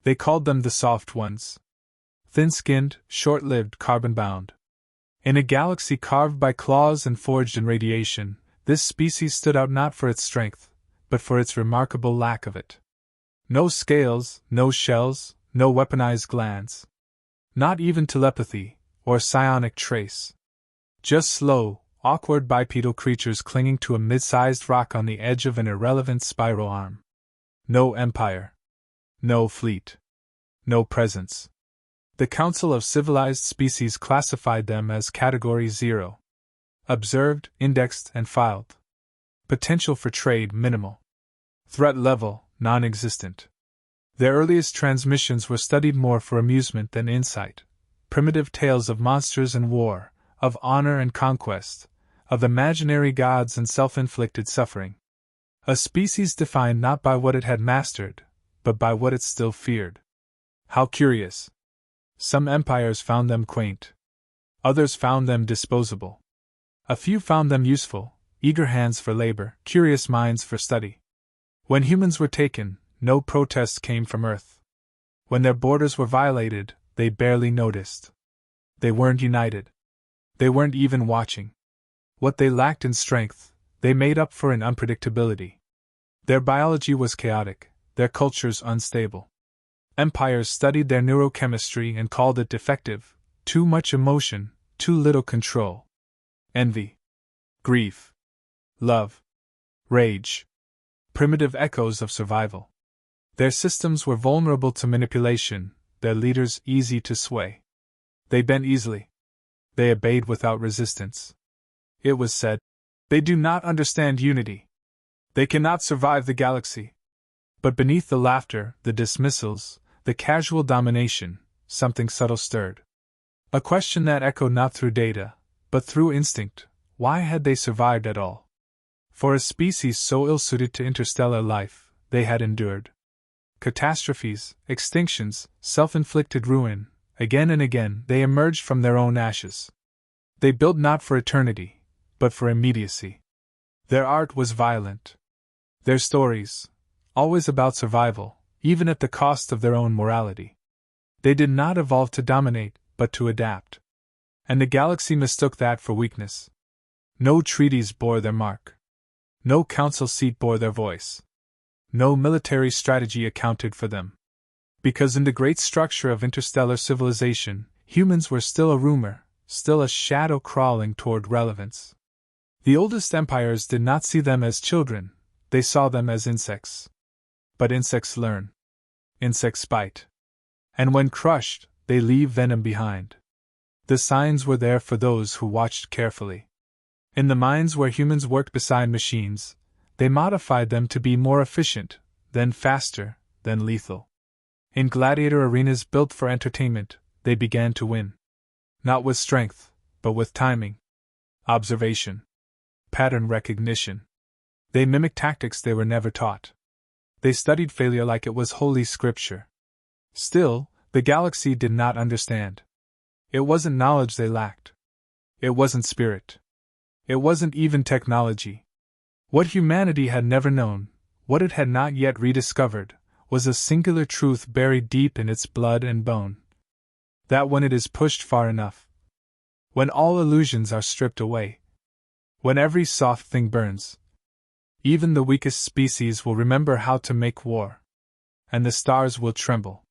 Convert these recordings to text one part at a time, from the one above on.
They called them the soft ones. Thin-skinned, short-lived, carbon-bound. In a galaxy carved by claws and forged in radiation, this species stood out not for its strength, but for its remarkable lack of it. No scales, no shells, no weaponized glands. Not even telepathy, or psionic trace. Just slow, awkward bipedal creatures clinging to a mid-sized rock on the edge of an irrelevant spiral arm. No empire. No fleet. No presence. The Council of Civilized Species classified them as Category 0. Observed, indexed, and filed. Potential for trade minimal. Threat level non-existent. Their earliest transmissions were studied more for amusement than insight. Primitive tales of monsters and war, of honor and conquest, of imaginary gods and self-inflicted suffering. A species defined not by what it had mastered, but by what it still feared. How curious! Some empires found them quaint. Others found them disposable. A few found them useful, eager hands for labor, curious minds for study. When humans were taken, no protest came from Earth. When their borders were violated, they barely noticed. They weren't united. They weren't even watching. What they lacked in strength, they made up for in unpredictability. Their biology was chaotic, their cultures unstable. Empires studied their neurochemistry and called it defective, too much emotion, too little control. Envy, grief, love, rage. Primitive echoes of survival. Their systems were vulnerable to manipulation, their leaders easy to sway. They bent easily. They obeyed without resistance. It was said, "They do not understand unity. They cannot survive the galaxy." But beneath the laughter, the dismissals, the casual domination, something subtle stirred. A question that echoed not through data, but through instinct: why had they survived at all? For a species so ill-suited to interstellar life, they had endured catastrophes, extinctions, self-inflicted ruin. Again and again they emerged from their own ashes. They built not for eternity, but for immediacy. Their art was violent. Their stories, always about survival, even at the cost of their own morality. They did not evolve to dominate, but to adapt. And the galaxy mistook that for weakness. No treaties bore their mark. No council seat bore their voice. No military strategy accounted for them. Because in the great structure of interstellar civilization, humans were still a rumor, still a shadow crawling toward relevance. The oldest empires did not see them as children, they saw them as insects. But insects learn. Insects bite. And when crushed, they leave venom behind. The signs were there for those who watched carefully. In the mines where humans worked beside machines, they modified them to be more efficient, then faster, then lethal. In gladiator arenas built for entertainment, they began to win. Not with strength, but with timing, observation, pattern recognition. They mimicked tactics they were never taught. They studied failure like it was holy scripture. Still, the galaxy did not understand. It wasn't knowledge they lacked. It wasn't spirit. It wasn't even technology. What humanity had never known, what it had not yet rediscovered, was a singular truth buried deep in its blood and bone. That when it is pushed far enough, when all illusions are stripped away, when every soft thing burns, even the weakest species will remember how to make war, and the stars will tremble.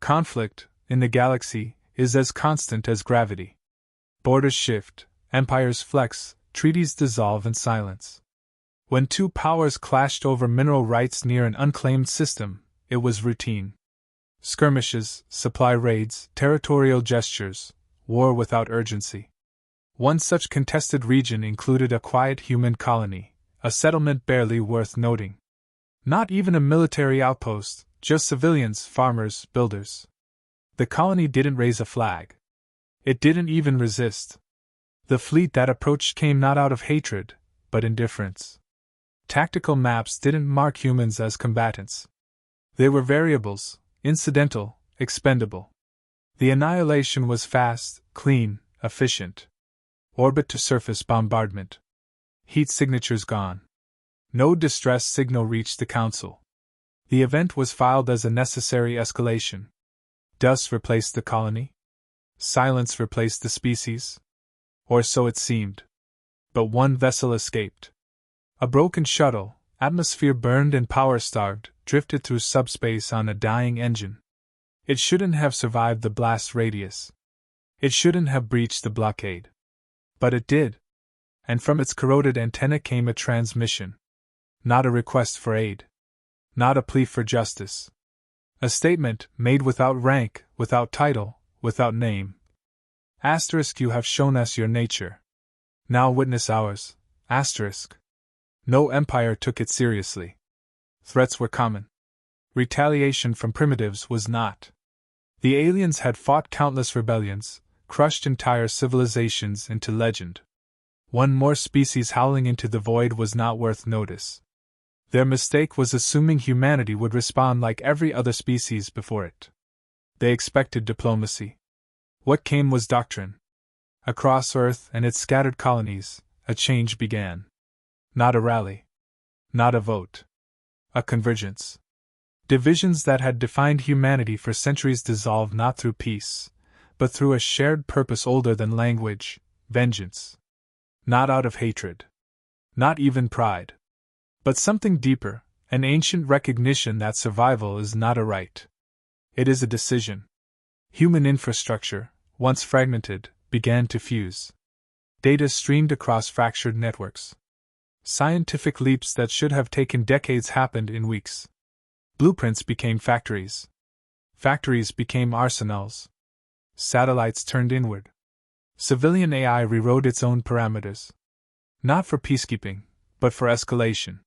Conflict, in the galaxy, is as constant as gravity. Borders shift, empires flex, treaties dissolve in silence. When two powers clashed over mineral rights near an unclaimed system, it was routine. Skirmishes, supply raids, territorial gestures, war without urgency. One such contested region included a quiet human colony, a settlement barely worth noting. Not even a military outpost, just civilians, farmers, builders. The colony didn't raise a flag. It didn't even resist. The fleet that approached came not out of hatred, but indifference. Tactical maps didn't mark humans as combatants. They were variables, incidental, expendable. The annihilation was fast, clean, efficient. Orbit to surface bombardment. Heat signatures gone. No distress signal reached the Council. The event was filed as a necessary escalation. Dust replaced the colony? Silence replaced the species? Or so it seemed. But one vessel escaped. A broken shuttle, atmosphere burned and power starved, drifted through subspace on a dying engine. It shouldn't have survived the blast radius. It shouldn't have breached the blockade. But it did. And from its corroded antenna came a transmission. Not a request for aid. Not a plea for justice. A statement made without rank, without title, without name. Asterisk, you have shown us your nature. Now witness ours. Asterisk. No empire took it seriously. Threats were common. Retaliation from primitives was not. The aliens had fought countless rebellions, crushed entire civilizations into legend. One more species howling into the void was not worth notice. Their mistake was assuming humanity would respond like every other species before it. They expected diplomacy. What came was doctrine. Across Earth and its scattered colonies, a change began. Not a rally. Not a vote. A convergence. Divisions that had defined humanity for centuries dissolved not through peace, but through a shared purpose older than language, vengeance. Not out of hatred. Not even pride. But something deeper, an ancient recognition that survival is not a right. It is a decision. Human infrastructure, once fragmented, began to fuse. Data streamed across fractured networks. Scientific leaps that should have taken decades happened in weeks. Blueprints became factories. Factories became arsenals. Satellites turned inward. Civilian AI rewrote its own parameters. Not for peacekeeping, but for escalation.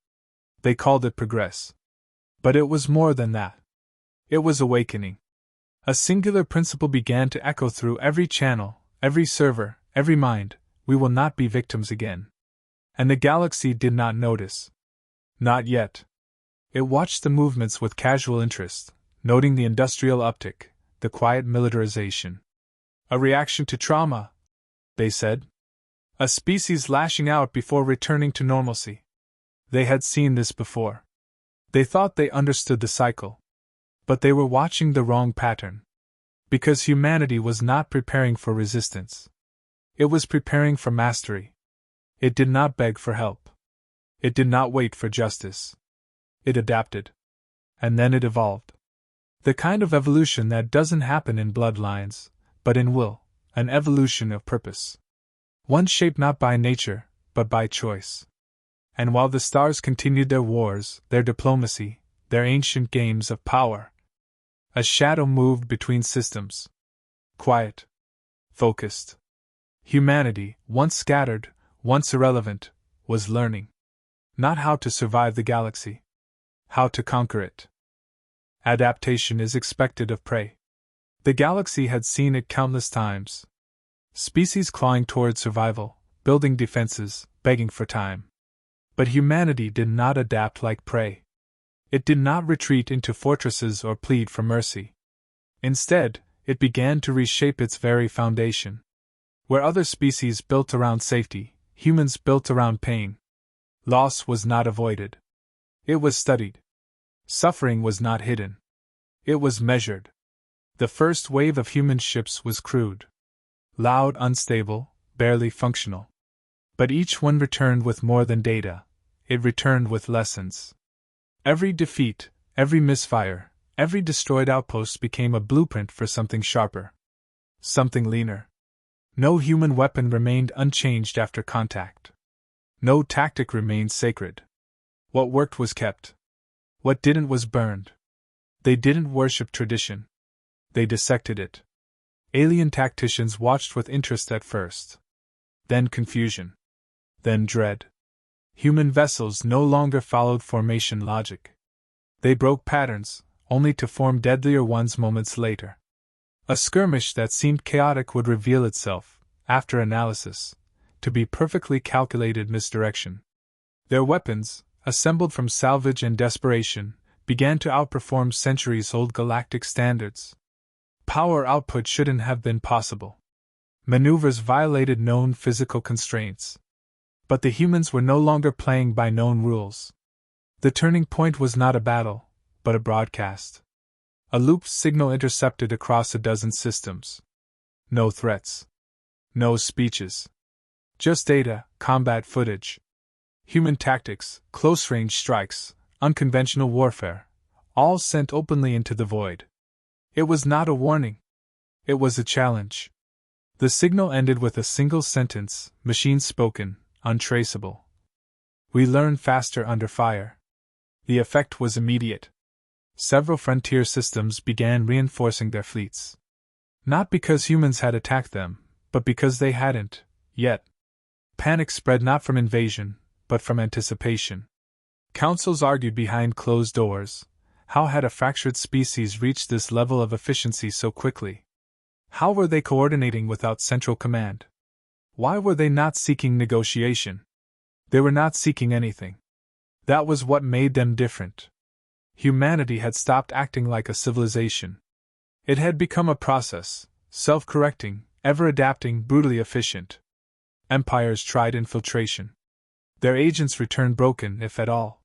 They called it progress. But it was more than that. It was awakening. A singular principle began to echo through every channel, every server, every mind: we will not be victims again. And the galaxy did not notice. Not yet. It watched the movements with casual interest, noting the industrial uptick, the quiet militarization. A reaction to trauma, they said. A species lashing out before returning to normalcy. They had seen this before. They thought they understood the cycle. But they were watching the wrong pattern. Because humanity was not preparing for resistance. It was preparing for mastery. It did not beg for help. It did not wait for justice. It adapted. And then it evolved. The kind of evolution that doesn't happen in bloodlines, but in will, an evolution of purpose. One shaped not by nature, but by choice. And while the stars continued their wars, their diplomacy, their ancient games of power, a shadow moved between systems. Quiet. Focused. Humanity, once scattered, once irrelevant, was learning. Not how to survive the galaxy. How to conquer it. Adaptation is expected of prey. The galaxy had seen it countless times. Species clawing toward survival, building defenses, begging for time. But humanity did not adapt like prey. It did not retreat into fortresses or plead for mercy. Instead, it began to reshape its very foundation. Where other species built around safety, humans built around pain. Loss was not avoided. It was studied. Suffering was not hidden. It was measured. The first wave of human ships was crude. Loud, unstable, barely functional. But each one returned with more than data. It returned with lessons. Every defeat, every misfire, every destroyed outpost became a blueprint for something sharper. Something leaner. No human weapon remained unchanged after contact. No tactic remained sacred. What worked was kept. What didn't was burned. They didn't worship tradition. They dissected it. Alien tacticians watched with interest at first. Then confusion. Then dread. Human vessels no longer followed formation logic. They broke patterns, only to form deadlier ones moments later. A skirmish that seemed chaotic would reveal itself, after analysis, to be perfectly calculated misdirection. Their weapons, assembled from salvage and desperation, began to outperform centuries-old galactic standards. Power output shouldn't have been possible. Maneuvers violated known physical constraints. But the humans were no longer playing by known rules. The turning point was not a battle, but a broadcast. A looped signal intercepted across a dozen systems. No threats. No speeches. Just data, combat footage. Human tactics, close-range strikes, unconventional warfare, all sent openly into the void. It was not a warning. It was a challenge. The signal ended with a single sentence, machine spoken, untraceable. We learn faster under fire. The effect was immediate. Several frontier systems began reinforcing their fleets. Not because humans had attacked them, but because they hadn't, yet. Panic spread not from invasion, but from anticipation. Councils argued behind closed doors. How had a fractured species reached this level of efficiency so quickly? How were they coordinating without central command? Why were they not seeking negotiation? They were not seeking anything. That was what made them different. Humanity had stopped acting like a civilization. It had become a process, self-correcting, ever-adapting, brutally efficient. Empires tried infiltration. Their agents returned broken, if at all.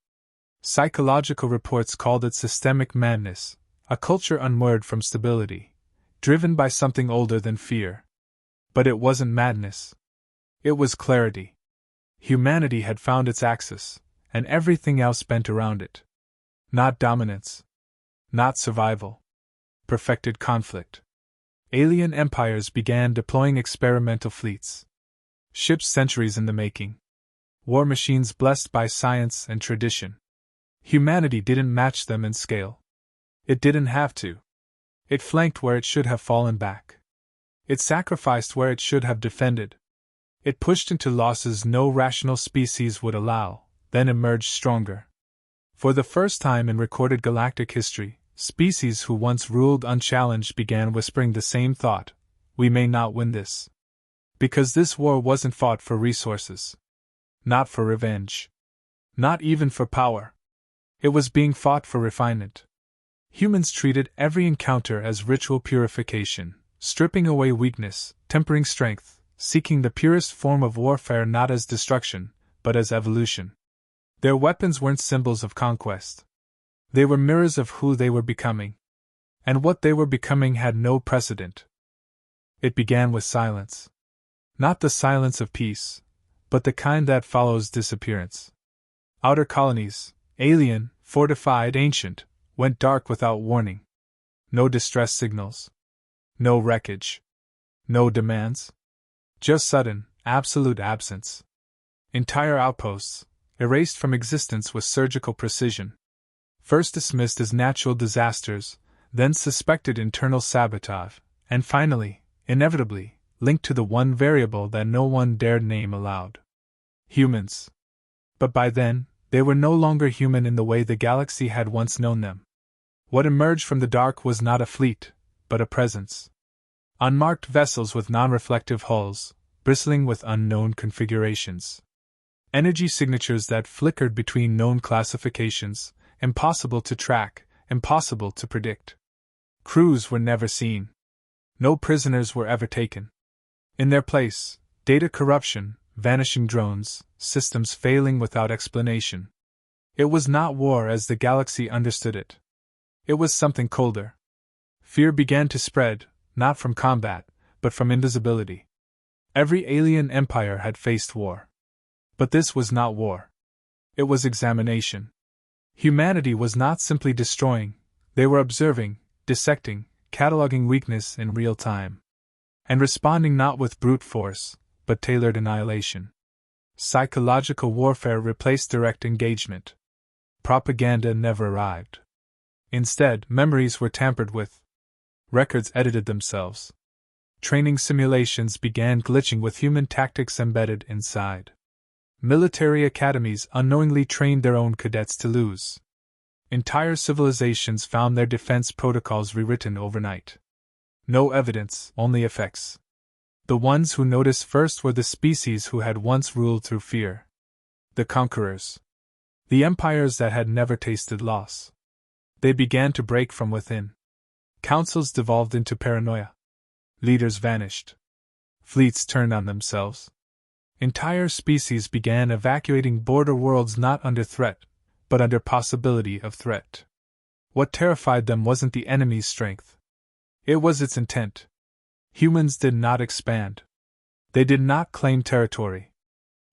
Psychological reports called it systemic madness, a culture unmoored from stability, driven by something older than fear. But it wasn't madness. It was clarity. Humanity had found its axis, and everything else bent around it. Not dominance. Not survival. Perfected conflict. Alien empires began deploying experimental fleets. Ships centuries in the making. War machines blessed by science and tradition. Humanity didn't match them in scale. It didn't have to. It flanked where it should have fallen back. It sacrificed where it should have defended. It pushed into losses no rational species would allow, then emerged stronger. For the first time in recorded galactic history, species who once ruled unchallenged began whispering the same thought: we may not win this. Because this war wasn't fought for resources. Not for revenge. Not even for power. It was being fought for refinement. Humans treated every encounter as ritual purification, stripping away weakness, tempering strength, seeking the purest form of warfare not as destruction, but as evolution. Their weapons weren't symbols of conquest. They were mirrors of who they were becoming. And what they were becoming had no precedent. It began with silence. Not the silence of peace, but the kind that follows disappearance. Outer colonies, alien, fortified, ancient, went dark without warning. No distress signals. No wreckage. No demands. Just sudden, absolute absence. Entire outposts, erased from existence with surgical precision. First dismissed as natural disasters, then suspected internal sabotage, and finally, inevitably, linked to the one variable that no one dared name aloud. Humans. But by then, they were no longer human in the way the galaxy had once known them. What emerged from the dark was not a fleet, but a presence. Unmarked vessels with non-reflective hulls, bristling with unknown configurations. Energy signatures that flickered between known classifications, impossible to track, impossible to predict. Crews were never seen. No prisoners were ever taken. In their place, data corruption, vanishing drones, systems failing without explanation. It was not war as the galaxy understood it. It was something colder. Fear began to spread, not from combat, but from invisibility. Every alien empire had faced war. But this was not war. It was examination. Humanity was not simply destroying, they were observing, dissecting, cataloging weakness in real time. And responding not with brute force, but tailored annihilation. Psychological warfare replaced direct engagement. Propaganda never arrived. Instead, memories were tampered with. Records edited themselves. Training simulations began glitching with human tactics embedded inside. Military academies unknowingly trained their own cadets to lose. Entire civilizations found their defense protocols rewritten overnight. No evidence, only effects. The ones who noticed first were the species who had once ruled through fear. The conquerors. The empires that had never tasted loss. They began to break from within. Councils devolved into paranoia. Leaders vanished. Fleets turned on themselves. Entire species began evacuating border worlds not under threat, but under possibility of threat. What terrified them wasn't the enemy's strength. It was its intent. Humans did not expand. They did not claim territory.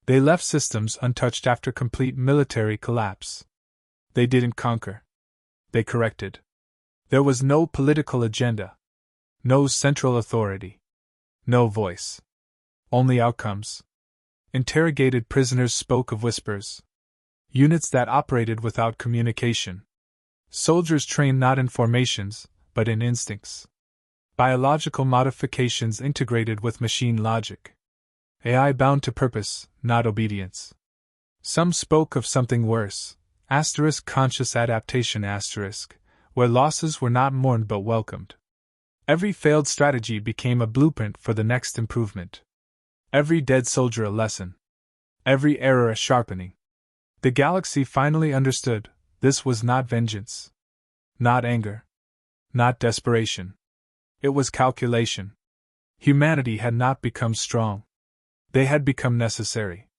They left systems untouched after complete military collapse. They didn't conquer. They corrected. There was no political agenda. No central authority. No voice. Only outcomes. Interrogated prisoners spoke of whispers. Units that operated without communication. Soldiers trained not in formations, but in instincts. Biological modifications integrated with machine logic. AI bound to purpose, not obedience. Some spoke of something worse, conscious adaptation, where losses were not mourned but welcomed. Every failed strategy became a blueprint for the next improvement. Every dead soldier a lesson. Every error a sharpening. The galaxy finally understood this was not vengeance. Not anger. Not desperation. It was calculation. Humanity had not become strong. They had become necessary.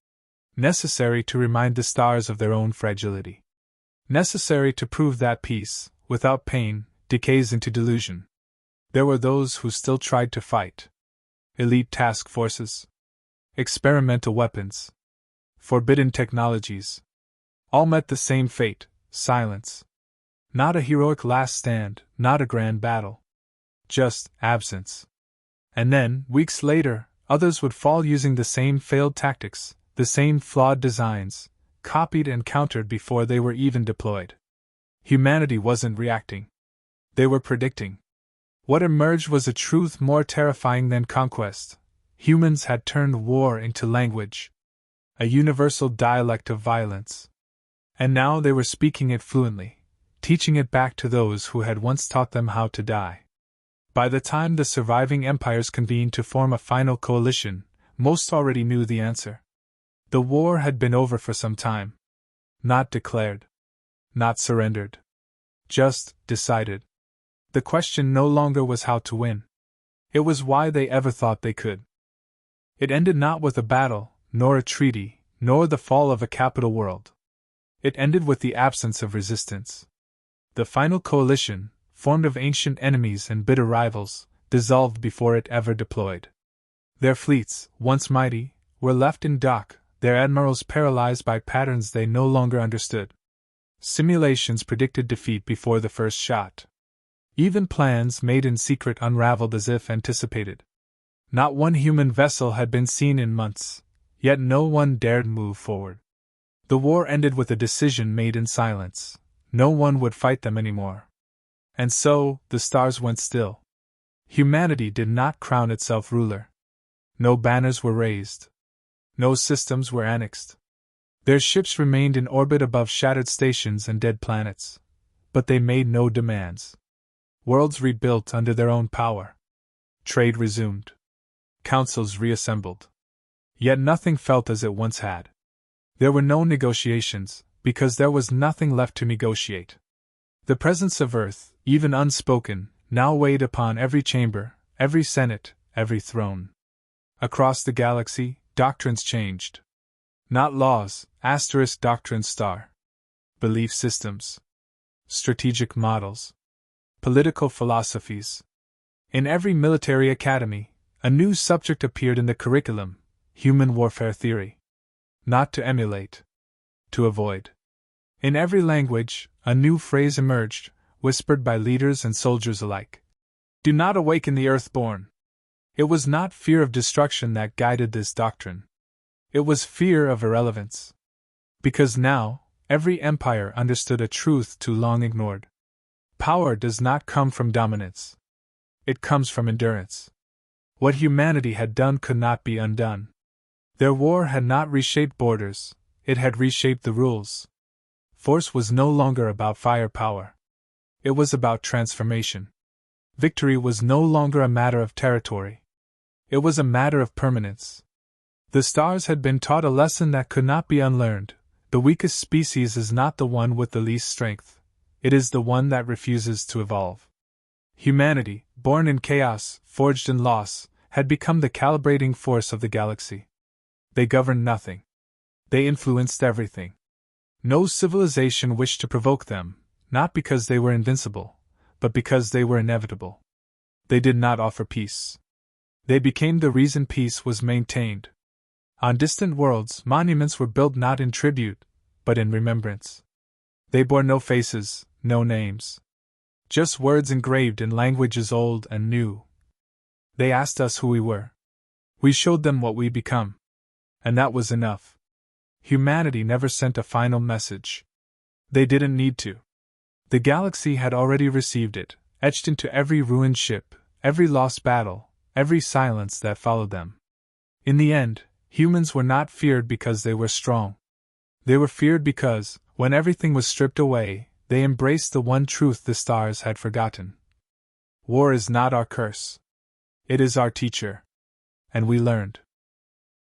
Necessary to remind the stars of their own fragility. Necessary to prove that peace, without pain, decays into delusion. There were those who still tried to fight. Elite task forces. Experimental weapons. Forbidden technologies. All met the same fate, silence. Not a heroic last stand, not a grand battle. Just absence. And then, weeks later, others would fall using the same failed tactics, the same flawed designs, copied and countered before they were even deployed. Humanity wasn't reacting. They were predicting. What emerged was a truth more terrifying than conquest. Humans had turned war into language. A universal dialect of violence. And now they were speaking it fluently, teaching it back to those who had once taught them how to die. By the time the surviving empires convened to form a final coalition, most already knew the answer. The war had been over for some time. Not declared. Not surrendered. Just decided. The question no longer was how to win. It was why they ever thought they could. It ended not with a battle, nor a treaty, nor the fall of a capital world. It ended with the absence of resistance. The final coalition, formed of ancient enemies and bitter rivals, dissolved before it ever deployed. Their fleets, once mighty, were left in dock, their admirals paralyzed by patterns they no longer understood. Simulations predicted defeat before the first shot. Even plans made in secret unraveled as if anticipated. Not one human vessel had been seen in months, yet no one dared move forward. The war ended with a decision made in silence. No one would fight them anymore. And so, the stars went still. Humanity did not crown itself ruler. No banners were raised. No systems were annexed. Their ships remained in orbit above shattered stations and dead planets. But they made no demands. Worlds rebuilt under their own power. Trade resumed. Councils reassembled. Yet nothing felt as it once had. There were no negotiations, because there was nothing left to negotiate. The presence of Earth, even unspoken, now weighed upon every chamber, every senate, every throne. Across the galaxy, doctrines changed. Not laws, doctrines star. Belief systems. Strategic models. Political philosophies. In every military academy, a new subject appeared in the curriculum: human warfare theory. Not to emulate. To avoid. In every language, a new phrase emerged, whispered by leaders and soldiers alike. Do not awaken the earthborn. It was not fear of destruction that guided this doctrine. It was fear of irrelevance. Because now, every empire understood a truth too long ignored. Power does not come from dominance. It comes from endurance. What humanity had done could not be undone. Their war had not reshaped borders, it had reshaped the rules. Force was no longer about firepower. It was about transformation. Victory was no longer a matter of territory. It was a matter of permanence. The stars had been taught a lesson that could not be unlearned. The weakest species is not the one with the least strength. It is the one that refuses to evolve. Humanity, born in chaos, forged in loss, had become the calibrating force of the galaxy. They governed nothing. They influenced everything. No civilization wished to provoke them, not because they were invincible, but because they were inevitable. They did not offer peace. They became the reason peace was maintained. On distant worlds, monuments were built not in tribute, but in remembrance. They bore no faces, no names. Just words engraved in languages old and new. They asked us who we were. We showed them what we become. And that was enough. Humanity never sent a final message. They didn't need to. The galaxy had already received it, etched into every ruined ship, every lost battle, every silence that followed them. In the end, humans were not feared because they were strong. They were feared because, when everything was stripped away, they embraced the one truth the stars had forgotten. War is not our curse. It is our teacher. And we learned.